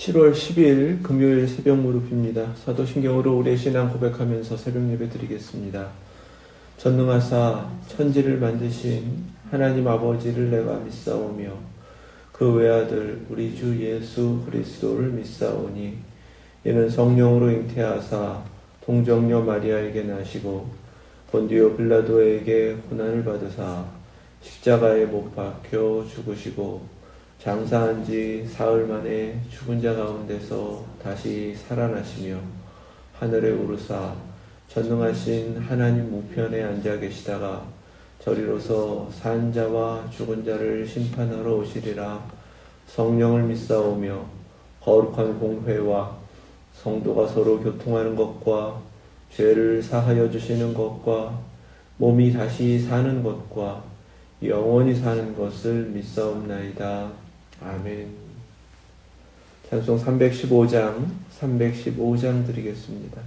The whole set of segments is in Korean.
7월 10일 금요일 새벽 무릎입니다. 사도신경으로 우리의 신앙 고백하면서 새벽 예배 드리겠습니다. 전능하사 천지를 만드신 하나님 아버지를 내가 믿사오며 그 외아들 우리 주 예수 그리스도를 믿사오니 이는 성령으로 잉태하사 동정녀 마리아에게 나시고 본디오 빌라도에게 고난을 받으사 십자가에 못 박혀 죽으시고 장사한 지 사흘 만에 죽은 자 가운데서 다시 살아나시며 하늘에 오르사 전능하신 하나님 우편에 앉아 계시다가 저리로서 산 자와 죽은 자를 심판하러 오시리라. 성령을 믿사오며 거룩한 공회와 성도가 서로 교통하는 것과 죄를 사하여 주시는 것과 몸이 다시 사는 것과 영원히 사는 것을 믿사옵나이다. 아멘. 찬송 315장 드리겠습니다.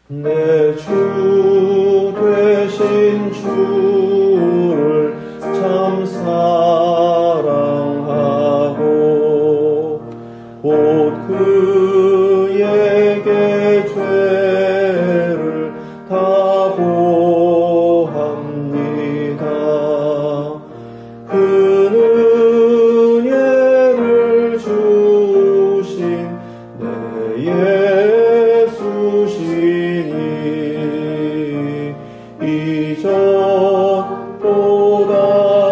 내 주 되신 주를 참 사랑하고 곧 그에게 죄를 다 보합니다. 그 은혜를 주신 내 예수시니 이전보다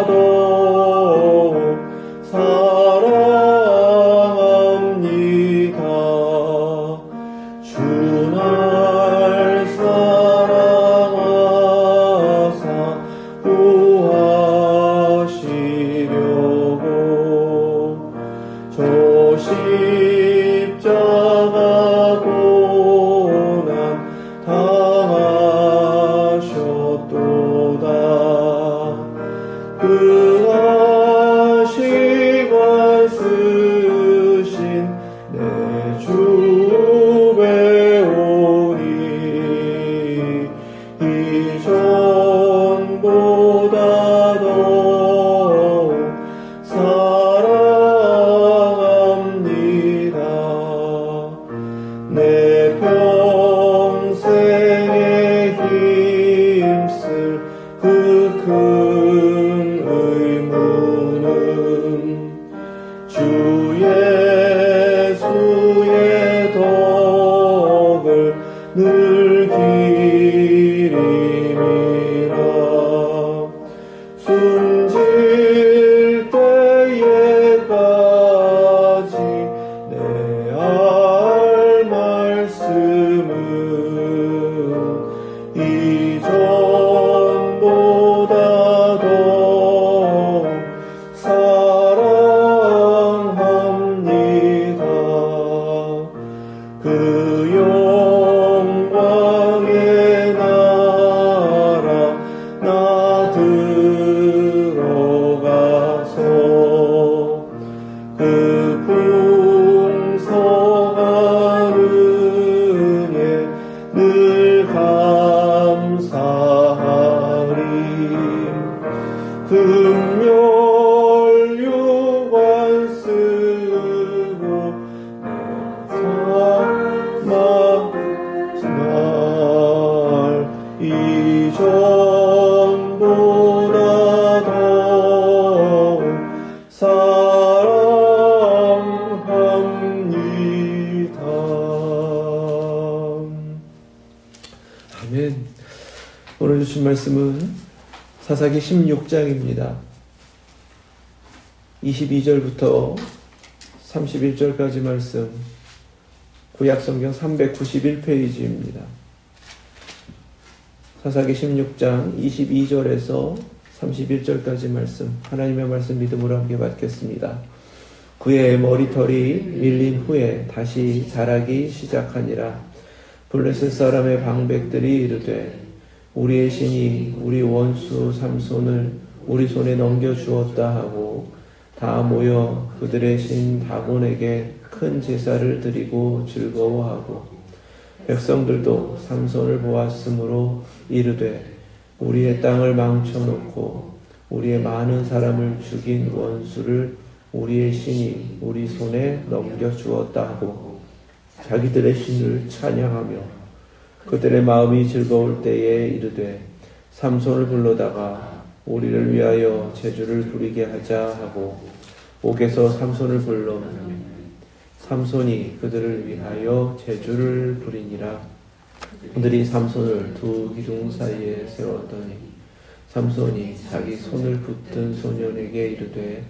더욱 사랑합니다. 주 날 사랑하사 구하시려고 저 십자가 고난 당하셨도다. 그 아시관 쓰신 내 주 배우니 이전보다 더욱 사랑합니다. 내 평생에 힘쓸 그 큰 의무는 주 예수의 덕을 늘 기림이라. 숨질 때에까지 내 알 말씀은 이전보다 더욱 사랑합니다. 그 영광의 나라 나 들어가서 그 풍성한 은혜 늘 감사하리. 금연유관 쓰고 날 이전보다 더욱 사랑합니다. 아멘. 오늘 주신 말씀은 사사기 16장입니다. 22절부터 31절까지 말씀, 구약성경 391페이지입니다. 사사기 16장 22절에서 31절까지 말씀, 하나님의 말씀 믿음으로 함께 받겠습니다. 그의 머리털이 밀린 후에 다시 자라기 시작하니라. 블레셋 사람의 방백들이 이르되 우리의 신이 우리 원수 삼손을 우리 손에 넘겨주었다 하고 다 모여 그들의 신 다곤에게 큰 제사를 드리고 즐거워하고 백성들도 삼손을 보았으므로 이르되 우리의 땅을 망쳐놓고 우리의 많은 사람을 죽인 원수를 우리의 신이 우리 손에 넘겨주었다 하고 자기들의 신을 찬양하며 그들의 마음이 즐거울 때에 이르되 삼손을 불러다가 우리를 위하여 제주를 부리게 하자 하고 옥에서 삼손을 불러 삼손이 그들을 위하여 제주를 부리니라. 그들이 삼손을 두 기둥 사이에 세웠더니 삼손이 자기 손을 붙든 소년에게 이르되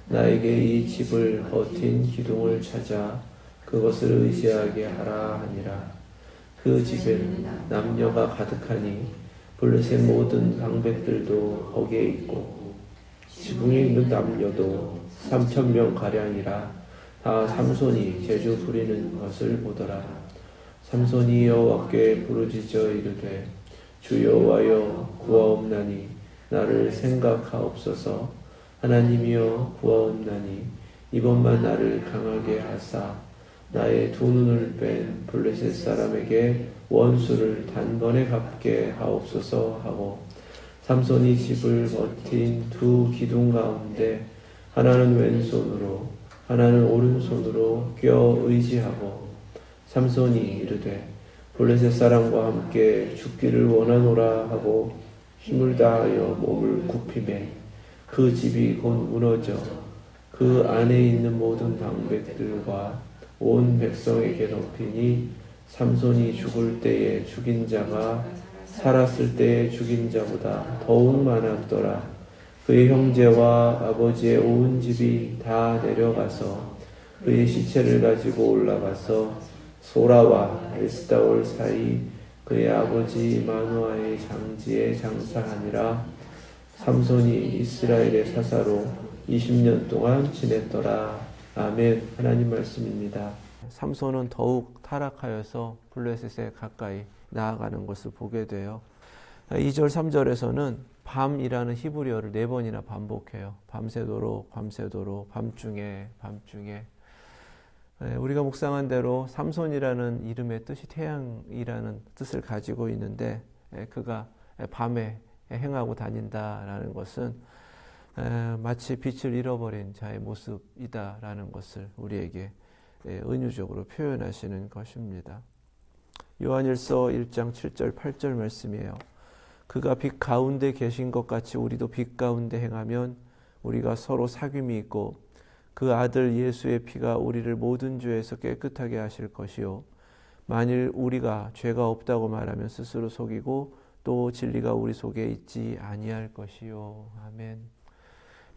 나에게 이 집을 버틴 기둥을 찾아 그것을 의지하게 하라 하니라. 그 집에는 남녀가 가득하니 블레셋 모든 방백들도 거기에 있고 지붕에 있는 남녀도 3,000명 가량이라. 다 삼손이 제주 부리는 것을 보더라. 삼손이 여호와께 부르짖어 이르되 주 여호와여 구하옵나니 나를 생각하옵소서. 하나님이여 구하옵나니 이번만 나를 강하게 하사 나의 두 눈을 뺀 블레셋 사람에게 원수를 단번에 갚게 하옵소서 하고 삼손이 집을 버틴 두 기둥 가운데 하나는 왼손으로 하나는 오른손으로 껴 의지하고 삼손이 이르되 블레셋 사람과 함께 죽기를 원하노라 하고 힘을 다하여 몸을 굽히매 그 집이 곧 무너져 그 안에 있는 모든 방백들과 온 백성에게 덮이니 삼손이 죽을 때에 죽인 자가 살았을 때에 죽인 자보다 더욱 많았더라. 그의 형제와 아버지의 온 집이 다 내려가서 그의 시체를 가지고 올라가서 소라와 에스다올 사이 그의 아버지 마누아의 장지에 장사하니라. 삼손이 이스라엘의 사사로 20년 동안 지냈더라. 아멘. 하나님 말씀입니다. 삼손은 더욱 타락하여서 블레셋에 가까이 나아가는 것을 보게 돼요. 2절 3절에서는 밤이라는 히브리어를 4번이나 반복해요. 밤새도록 밤새도록 밤중에 밤중에. 우리가 묵상한 대로 삼손이라는 이름의 뜻이 태양이라는 뜻을 가지고 있는데 그가 밤에 행하고 다닌다라는 것은 마치 빛을 잃어버린 자의 모습이다라는 것을 우리에게 은유적으로 표현하시는 것입니다. 요한일서 1장 7절 8절 말씀이에요. 그가 빛 가운데 계신 것 같이 우리도 빛 가운데 행하면 우리가 서로 사귐이 있고 그 아들 예수의 피가 우리를 모든 죄에서 깨끗하게 하실 것이요 만일 우리가 죄가 없다고 말하면 스스로 속이고 또 진리가 우리 속에 있지 아니할 것이요. 아멘.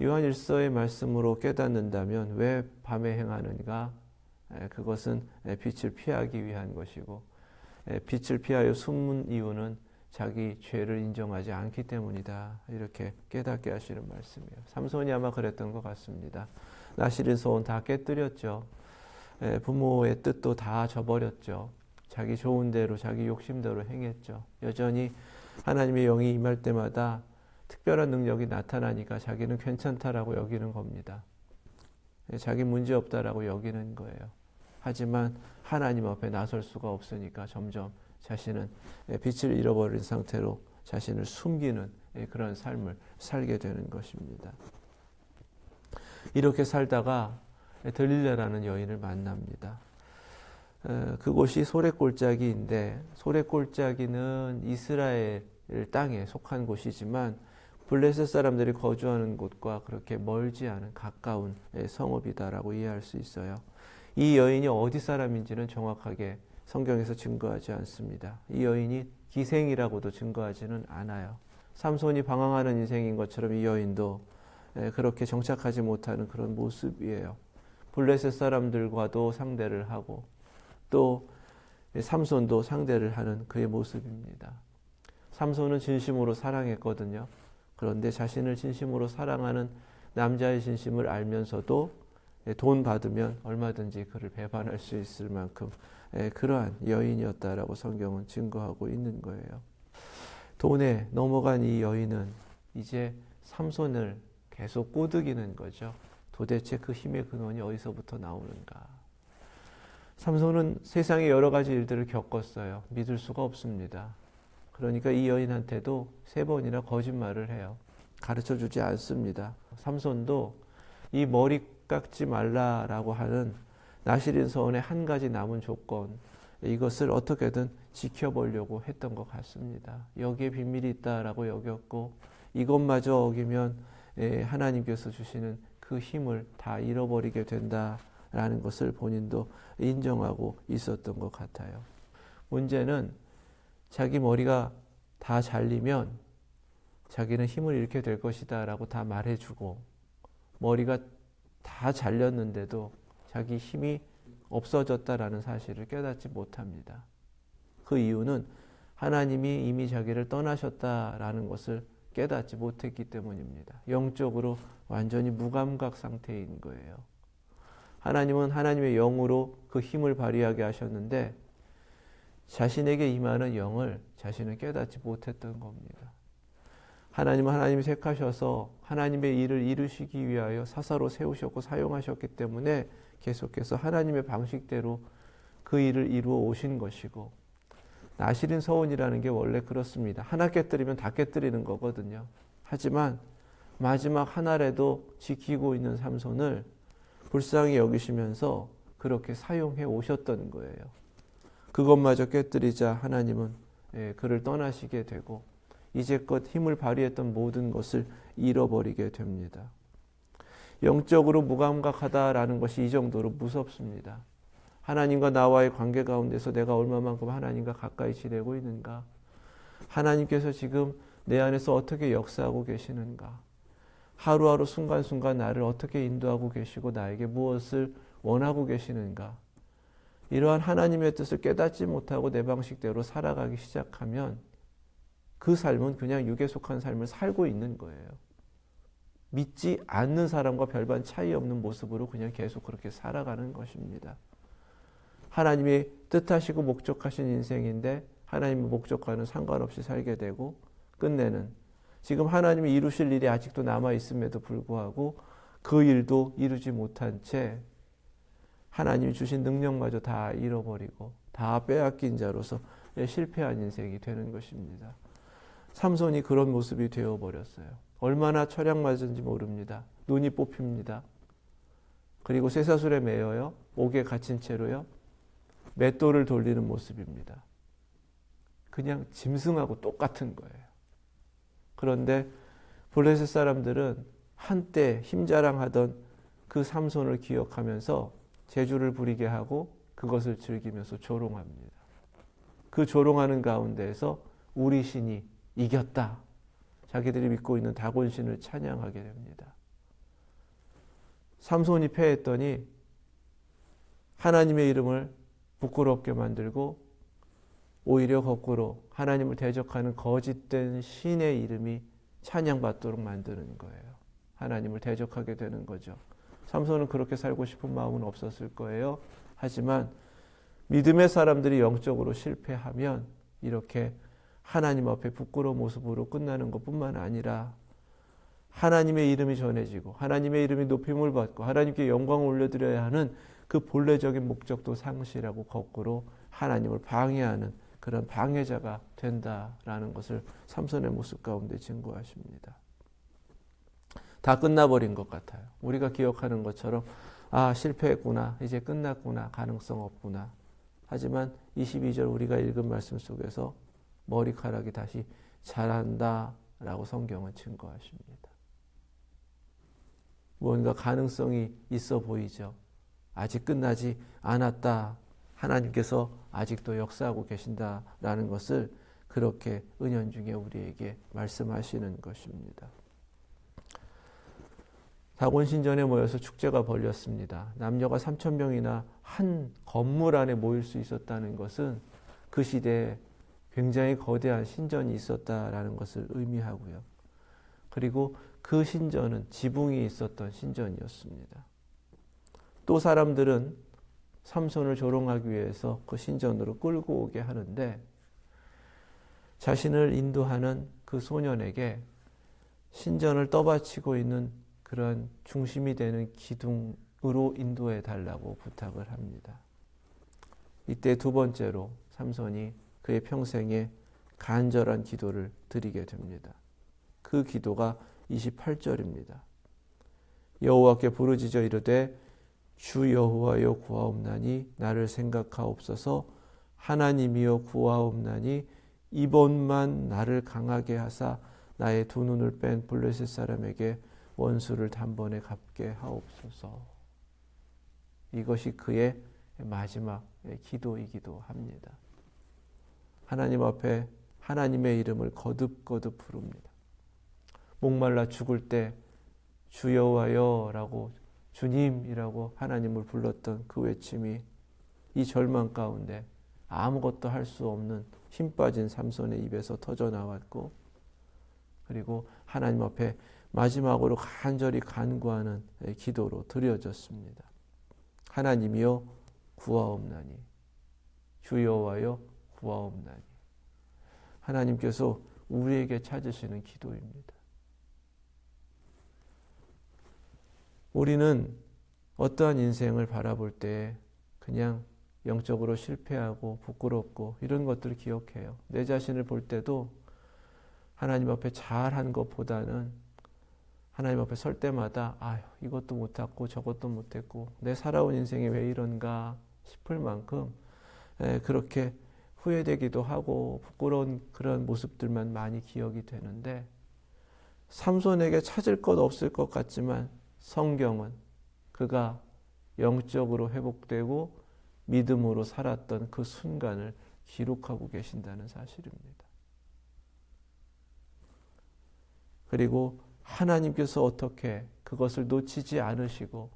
요한일서의 말씀으로 깨닫는다면 왜 밤에 행하는가? 그것은 빛을 피하기 위한 것이고 빛을 피하여 숨은 이유는 자기 죄를 인정하지 않기 때문이다. 이렇게 깨닫게 하시는 말씀이에요. 삼손이 아마 그랬던 것 같습니다. 나시린 소원 다 깨뜨렸죠. 부모의 뜻도 다 저버렸죠. 자기 좋은 대로 자기 욕심대로 행했죠. 여전히 하나님의 영이 임할 때마다 특별한 능력이 나타나니까 자기는 괜찮다라고 여기는 겁니다. 자기 문제 없다라고 여기는 거예요. 하지만 하나님 앞에 나설 수가 없으니까 점점 자신은 빛을 잃어버린 상태로 자신을 숨기는 그런 삶을 살게 되는 것입니다. 이렇게 살다가 들릴라라는 여인을 만납니다. 그곳이 소래골짜기인데 소래골짜기는 이스라엘 땅에 속한 곳이지만 블레셋 사람들이 거주하는 곳과 그렇게 멀지 않은 가까운 성읍이다라고 이해할 수 있어요. 이 여인이 어디 사람인지는 정확하게 성경에서 증거하지 않습니다. 이 여인이 기생이라고도 증거하지는 않아요. 삼손이 방황하는 인생인 것처럼 이 여인도 그렇게 정착하지 못하는 그런 모습이에요. 블레셋 사람들과도 상대를 하고 또 삼손도 상대를 하는 그의 모습입니다. 삼손은 진심으로 사랑했거든요. 그런데 자신을 진심으로 사랑하는 남자의 진심을 알면서도 돈 받으면 얼마든지 그를 배반할 수 있을 만큼 그러한 여인이었다라고 성경은 증거하고 있는 거예요. 돈에 넘어간 이 여인은 이제 삼손을 계속 꼬드기는 거죠. 도대체 그 힘의 근원이 어디서부터 나오는가. 삼손은 세상의 여러 가지 일들을 겪었어요. 믿을 수가 없습니다. 그러니까 이 여인한테도 3번이나 거짓말을 해요. 가르쳐주지 않습니다. 삼손도 이 머리 깎지 말라라고 하는 나시린 서원의 한 가지 남은 조건, 이것을 어떻게든 지켜보려고 했던 것 같습니다. 여기에 비밀이 있다라고 여겼고 이것마저 어기면 하나님께서 주시는 그 힘을 다 잃어버리게 된다라는 것을 본인도 인정하고 있었던 것 같아요. 문제는 자기 머리가 다 잘리면 자기는 힘을 잃게 될 것이다 라고 다 말해주고, 머리가 다 잘렸는데도 자기 힘이 없어졌다라는 사실을 깨닫지 못합니다. 그 이유는 하나님이 이미 자기를 떠나셨다라는 것을 깨닫지 못했기 때문입니다. 영적으로 완전히 무감각 상태인 거예요. 하나님은 하나님의 영으로 그 힘을 발휘하게 하셨는데 자신에게 임하는 영을 자신은 깨닫지 못했던 겁니다. 하나님은 하나님이 택하셔서 하나님의 일을 이루시기 위하여 사사로 세우셨고 사용하셨기 때문에 계속해서 하나님의 방식대로 그 일을 이루어 오신 것이고, 나시린 서원이라는 게 원래 그렇습니다. 하나 깨뜨리면 다 깨뜨리는 거거든요. 하지만 마지막 하나라도 지키고 있는 삼손을 불쌍히 여기시면서 그렇게 사용해 오셨던 거예요. 그것마저 깨뜨리자 하나님은 그를 떠나시게 되고 이제껏 힘을 발휘했던 모든 것을 잃어버리게 됩니다. 영적으로 무감각하다라는 것이 이 정도로 무섭습니다. 하나님과 나와의 관계 가운데서 내가 얼마만큼 하나님과 가까이 지내고 있는가? 하나님께서 지금 내 안에서 어떻게 역사하고 계시는가? 하루하루 순간순간 나를 어떻게 인도하고 계시고 나에게 무엇을 원하고 계시는가? 이러한 하나님의 뜻을 깨닫지 못하고 내 방식대로 살아가기 시작하면 그 삶은 그냥 육에 속한 삶을 살고 있는 거예요. 믿지 않는 사람과 별반 차이 없는 모습으로 그냥 계속 그렇게 살아가는 것입니다. 하나님이 뜻하시고 목적하신 인생인데 하나님의 목적과는 상관없이 살게 되고, 끝내는 지금 하나님이 이루실 일이 아직도 남아있음에도 불구하고 그 일도 이루지 못한 채 하나님이 주신 능력마저 다 잃어버리고 다 빼앗긴 자로서 실패한 인생이 되는 것입니다. 삼손이 그런 모습이 되어버렸어요. 얼마나 철양맞은지 모릅니다. 눈이 뽑힙니다. 그리고 쇠사슬에 매여요. 옥에 갇힌 채로요. 맷돌을 돌리는 모습입니다. 그냥 짐승하고 똑같은 거예요. 그런데 블레셋 사람들은 한때 힘자랑하던 그 삼손을 기억하면서 재주를 부리게 하고 그것을 즐기면서 조롱합니다. 그 조롱하는 가운데에서 우리 신이 이겼다. 자기들이 믿고 있는 다곤신을 찬양하게 됩니다. 삼손이 패했더니 하나님의 이름을 부끄럽게 만들고 오히려 거꾸로 하나님을 대적하는 거짓된 신의 이름이 찬양받도록 만드는 거예요. 하나님을 대적하게 되는 거죠. 삼손은 그렇게 살고 싶은 마음은 없었을 거예요. 하지만 믿음의 사람들이 영적으로 실패하면 이렇게 하나님 앞에 부끄러운 모습으로 끝나는 것뿐만 아니라 하나님의 이름이 전해지고 하나님의 이름이 높임을 받고 하나님께 영광을 올려드려야 하는 그 본래적인 목적도 상실하고 거꾸로 하나님을 방해하는 그런 방해자가 된다라는 것을 삼손의 모습 가운데 증거하십니다. 다 끝나버린 것 같아요. 우리가 기억하는 것처럼 실패했구나, 이제 끝났구나, 가능성 없구나. 하지만 22절 우리가 읽은 말씀 속에서 머리카락이 다시 자란다라고 성경은 증거하십니다. 뭔가 가능성이 있어 보이죠. 아직 끝나지 않았다. 하나님께서 아직도 역사하고 계신다라는 것을 그렇게 은연중에 우리에게 말씀하시는 것입니다. 다곤신전에 모여서 축제가 벌렸습니다. 남녀가 3,000명이나 한 건물 안에 모일 수 있었다는 것은 그 시대에 굉장히 거대한 신전이 있었다라는 것을 의미하고요. 그리고 그 신전은 지붕이 있었던 신전이었습니다. 또 사람들은 삼손을 조롱하기 위해서 그 신전으로 끌고 오게 하는데 자신을 인도하는 그 소년에게 신전을 떠받치고 있는 그런 중심이 되는 기둥으로 인도해 달라고 부탁을 합니다. 이때 두 번째로 삼손이 그의 평생에 간절한 기도를 드리게 됩니다. 그 기도가 28절입니다. 여호와께 부르짖어 이르되 주 여호와여 구하옵나니 나를 생각하옵소서. 하나님이여 구하옵나니 이번만 나를 강하게 하사 나의 두 눈을 뺀 블레셋 사람에게 원수를 단번에 갚게 하옵소서. 이것이 그의 마지막 기도이기도 합니다. 하나님 앞에 하나님의 이름을 거듭거듭 부릅니다. 목말라 죽을 때 주 여호와여라고 주님이라고 하나님을 불렀던 그 외침이 이 절망 가운데 아무것도 할 수 없는 힘 빠진 삼손의 입에서 터져 나왔고, 그리고 하나님 앞에 마지막으로 간절히 간구하는 기도로 드려졌습니다. 하나님이여 구하옵나니 주 여호와여 구하옵나니. 하나님께서 우리에게 찾으시는 기도입니다. 우리는 어떠한 인생을 바라볼 때 그냥 영적으로 실패하고 부끄럽고 이런 것들을 기억해요. 내 자신을 볼 때도 하나님 앞에 잘한 것보다는 하나님 앞에 설 때마다 아유, 이것도 못했고 저것도 못했고 내 살아온 인생이 왜 이런가 싶을 만큼 그렇게 후회되기도 하고 부끄러운 그런 모습들만 많이 기억이 되는데, 삼손에게 찾을 것 없을 것 같지만 성경은 그가 영적으로 회복되고 믿음으로 살았던 그 순간을 기록하고 계신다는 사실입니다. 그리고 하나님께서 어떻게 그것을 놓치지 않으시고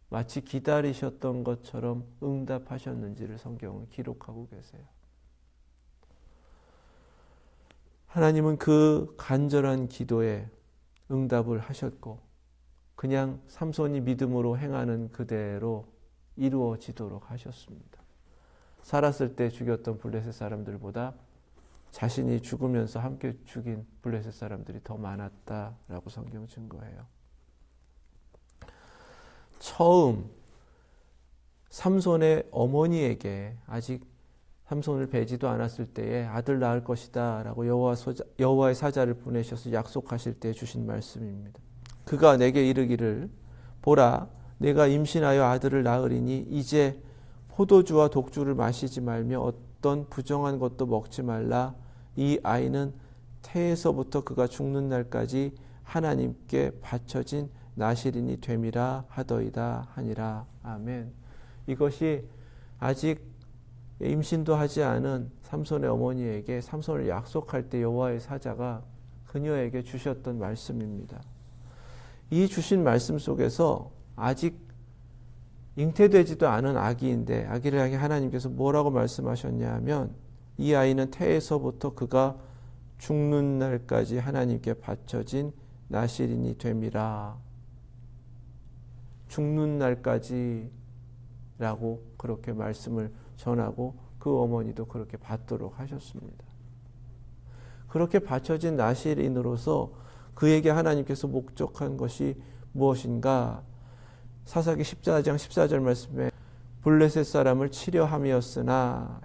마치 기다리셨던 것처럼 응답하셨는지를 성경은 기록하고 계세요. 하나님은 그 간절한 기도에 응답을 하셨고 그냥 삼손이 믿음으로 행하는 그대로 이루어지도록 하셨습니다. 살았을 때 죽였던 블레셋 사람들보다 자신이 죽으면서 함께 죽인 블레셋 사람들이 더 많았다라고 성경 증거해요. 처음 삼손의 어머니에게 아직 삼손을 베지도 않았을 때에 아들 낳을 것이다 라고 여호와의 사자를 보내셔서 약속하실 때 주신 말씀입니다. 그가 내게 이르기를 보라 내가 임신하여 아들을 낳으리니 이제 포도주와 독주를 마시지 말며 어떤 부정한 것도 먹지 말라. 이 아이는 태에서부터 그가 죽는 날까지 하나님께 바쳐진 나실인이 됨이라 하더이다 하니라. 아멘. 이것이 아직 임신도 하지 않은 삼손의 어머니에게 삼손을 약속할 때 여호와의 사자가 그녀에게 주셨던 말씀입니다. 이 주신 말씀 속에서 아직 잉태되지도 않은 아기인데 아기를 향해 하나님께서 뭐라고 말씀하셨냐 하면 이 아이는 태에서부터 그가 죽는 날까지 하나님께 바쳐진 나실인이 됨이라. 죽는 날까지 라고 그렇게 말씀을 전하고 그 어머니도 그렇게 받도록 하셨습니다. 그렇게 바쳐진 나실인으로서 그에게 하나님께서 목적한 것이 무엇인가? 사사기 14장 14절 말씀에 블레셋 사람을 치려함이었으나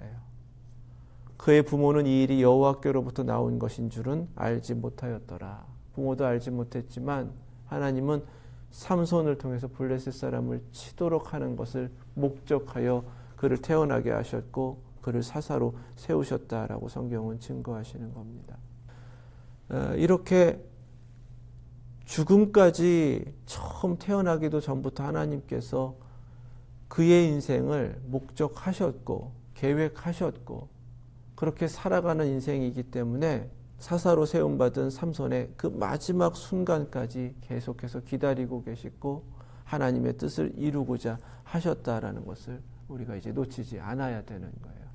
그의 부모는 이 일이 여호와께로부터 나온 것인 줄은 알지 못하였더라. 부모도 알지 못했지만 하나님은 삼손을 통해서 블레셋 사람을 치도록 하는 것을 목적하여 그를 태어나게 하셨고 그를 사사로 세우셨다라고 성경은 증거하시는 겁니다. 이렇게 죽음까지 처음 태어나기도 전부터 하나님께서 그의 인생을 목적하셨고 계획하셨고 그렇게 살아가는 인생이기 때문에 사사로 세움받은 삼손의 그 마지막 순간까지 계속해서 기다리고 계시고 하나님의 뜻을 이루고자 하셨다라는 것을 우리가 이제 놓치지 않아야 되는 거예요.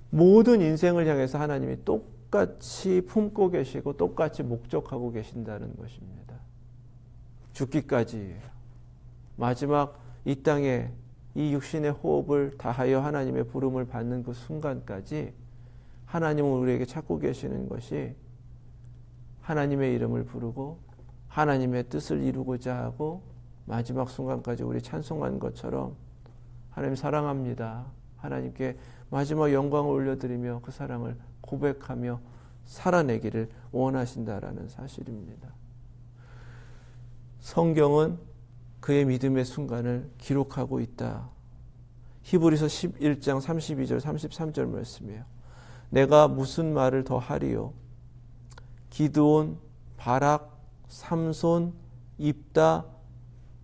모든 인생을 향해서 하나님이 똑같이 품고 계시고 똑같이 목적하고 계신다는 것입니다. 죽기까지 마지막 이 땅에 이 육신의 호흡을 다하여 하나님의 부름을 받는 그 순간까지 하나님은 우리에게 찾고 계시는 것이 하나님의 이름을 부르고 하나님의 뜻을 이루고자 하고 마지막 순간까지 우리 찬송한 것처럼 하나님 사랑합니다. 하나님께 마지막 영광을 올려드리며 그 사랑을 고백하며 살아내기를 원하신다라는 사실입니다. 성경은 그의 믿음의 순간을 기록하고 있다. 히브리서 11장 32절 33절 말씀이에요. 내가 무슨 말을 더 하리요? 기드온, 바락, 삼손, 입다,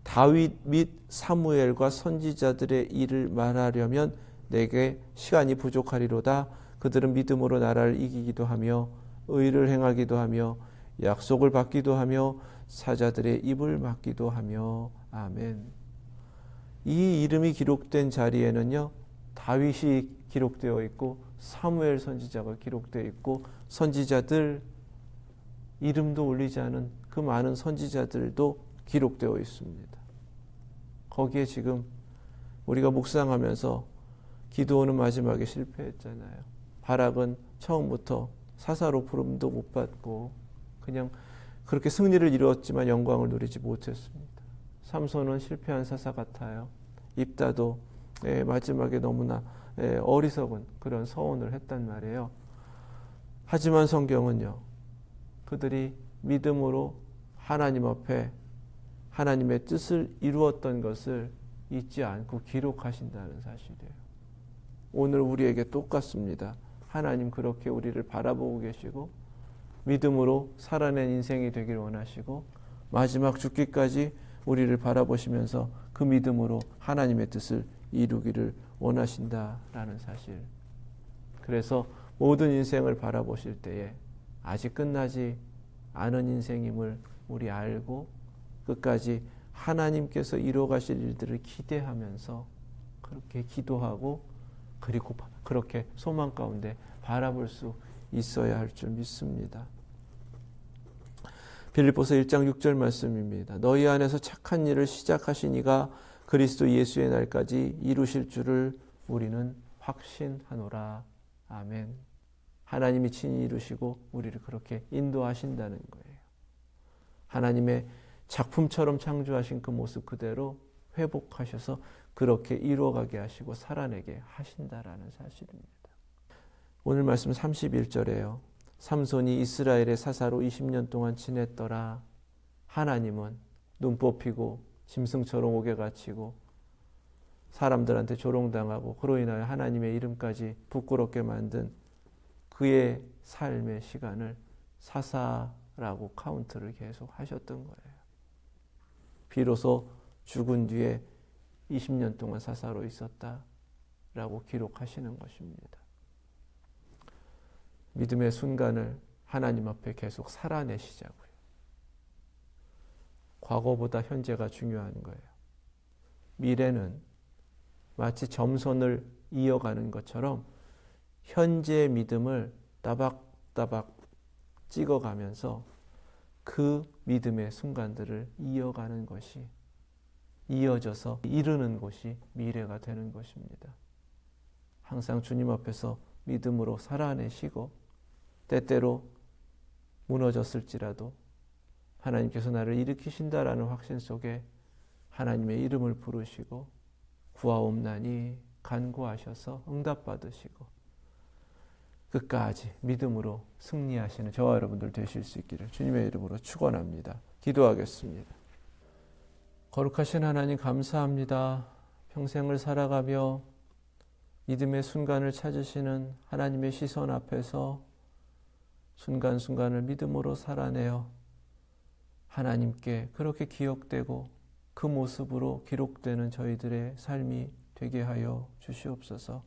다윗 및 사무엘과 선지자들의 일을 말하려면 내게 시간이 부족하리로다. 그들은 믿음으로 나라를 이기기도 하며 의를 행하기도 하며 약속을 받기도 하며 사자들의 입을 막기도 하며. 아멘. 이 이름이 기록된 자리에는요, 다윗이 기록되어 있고 사무엘 선지자가 기록되어 있고 선지자들 이름도 올리지 않은 그 많은 선지자들도 기록되어 있습니다. 거기에 지금 우리가 묵상하면서 기드온은 마지막에 실패했잖아요. 바락은 처음부터 사사로 부름도 못 받고 그냥 그렇게 승리를 이루었지만 영광을 누리지 못했습니다. 삼손은 실패한 사사 같아요. 입다도 마지막에 너무나 어리석은 그런 서원을 했단 말이에요. 하지만 성경은요, 그들이 믿음으로 하나님 앞에 하나님의 뜻을 이루었던 것을 잊지 않고 기록하신다는 사실이에요. 오늘 우리에게 똑같습니다. 하나님 그렇게 우리를 바라보고 계시고 믿음으로 살아낸 인생이 되길 원하시고 마지막 죽기까지 우리를 바라보시면서 그 믿음으로 하나님의 뜻을 이루기를 원하신다라는 사실. 그래서 모든 인생을 바라보실 때에 아직 끝나지 않은 인생임을 우리 알고 끝까지 하나님께서 이루어가실 일들을 기대하면서 그렇게 기도하고 그리고 그렇게 소망 가운데 바라볼 수 있어야 할 줄 믿습니다. 빌립보서 1장 6절 말씀입니다. 너희 안에서 착한 일을 시작하신 이가 그리스도 예수의 날까지 이루실 줄을 우리는 확신하노라. 아멘. 하나님이 친히 이루시고 우리를 그렇게 인도하신다는 거예요. 하나님의 작품처럼 창조하신 그 모습 그대로 회복하셔서 그렇게 이루어가게 하시고 살아내게 하신다라는 사실입니다. 오늘 말씀 31절에요. 삼손이 이스라엘의 사사로 20년 동안 지냈더라. 하나님은 눈 뽑히고 짐승처럼 옥에 갇히고 사람들한테 조롱당하고 그로 인하여 하나님의 이름까지 부끄럽게 만든 그의 삶의 시간을 사사라고 카운트를 계속 하셨던 거예요. 비로소 죽은 뒤에 20년 동안 사사로 있었다라고 기록하시는 것입니다. 믿음의 순간을 하나님 앞에 계속 살아내시자고요. 과거보다 현재가 중요한 거예요. 미래는 마치 점선을 이어가는 것처럼 현재의 믿음을 따박따박 찍어가면서 그 믿음의 순간들을 이어가는 것이 이어져서 이루는 곳이 미래가 되는 것입니다. 항상 주님 앞에서 믿음으로 살아내시고 때때로 무너졌을지라도 하나님께서 나를 일으키신다라는 확신 속에 하나님의 이름을 부르시고 구하옵나니 간구하셔서 응답받으시고 끝까지 믿음으로 승리하시는 저와 여러분들 되실 수 있기를 주님의 이름으로 축원합니다. 기도하겠습니다. 거룩하신 하나님 감사합니다. 평생을 살아가며 믿음의 순간을 찾으시는 하나님의 시선 앞에서 순간순간을 믿음으로 살아내어 하나님께 그렇게 기억되고 그 모습으로 기록되는 저희들의 삶이 되게 하여 주시옵소서.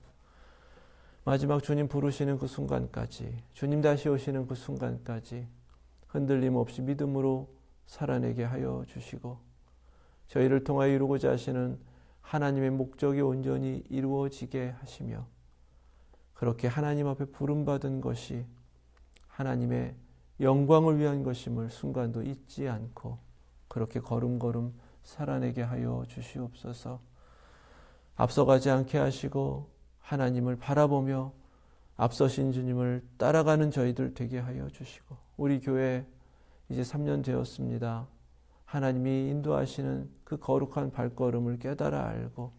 마지막 주님 부르시는 그 순간까지, 주님 다시 오시는 그 순간까지 흔들림 없이 믿음으로 살아내게 하여 주시고 저희를 통하여 이루고자 하시는 하나님의 목적이 온전히 이루어지게 하시며 그렇게 하나님 앞에 부름받은 것이 하나님의 영광을 위한 것임을 순간도 잊지 않고 그렇게 걸음걸음 살아내게 하여 주시옵소서. 앞서가지 않게 하시고 하나님을 바라보며 앞서신 주님을 따라가는 저희들 되게 하여 주시고 우리 교회 이제 3년 되었습니다. 하나님이 인도하시는 그 거룩한 발걸음을 깨달아 알고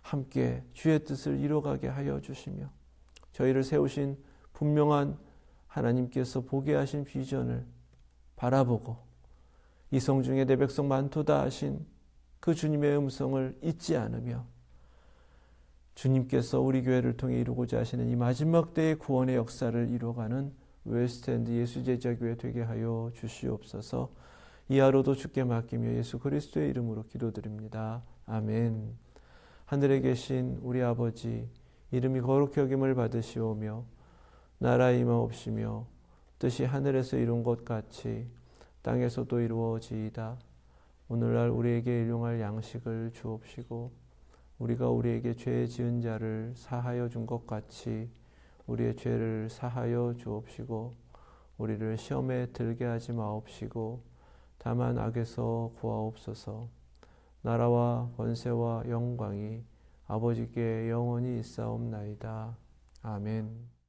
함께 주의 뜻을 이뤄가게 하여 주시며 저희를 세우신 분명한 하나님께서 보게 하신 비전을 바라보고 이성 중에 내 백성 많도다 하신 그 주님의 음성을 잊지 않으며 주님께서 우리 교회를 통해 이루고자 하시는 이 마지막 때의 구원의 역사를 이루어가는 웨스트엔드 예수제자교회 되게 하여 주시옵소서. 이하로도 주께 맡기며 예수 그리스도의 이름으로 기도드립니다. 아멘. 하늘에 계신 우리 아버지, 이름이 거룩히 여김을 받으시오며 나라 임하옵시며 뜻이 하늘에서 이룬 것 같이 땅에서도 이루어지이다. 오늘날 우리에게 일용할 양식을 주옵시고 우리가 우리에게 죄 지은 자를 사하여 준 것 같이 우리의 죄를 사하여 주옵시고 우리를 시험에 들게 하지 마옵시고 다만 악에서 구하옵소서. 나라와 권세와 영광이 아버지께 영원히 있사옵나이다. 아멘.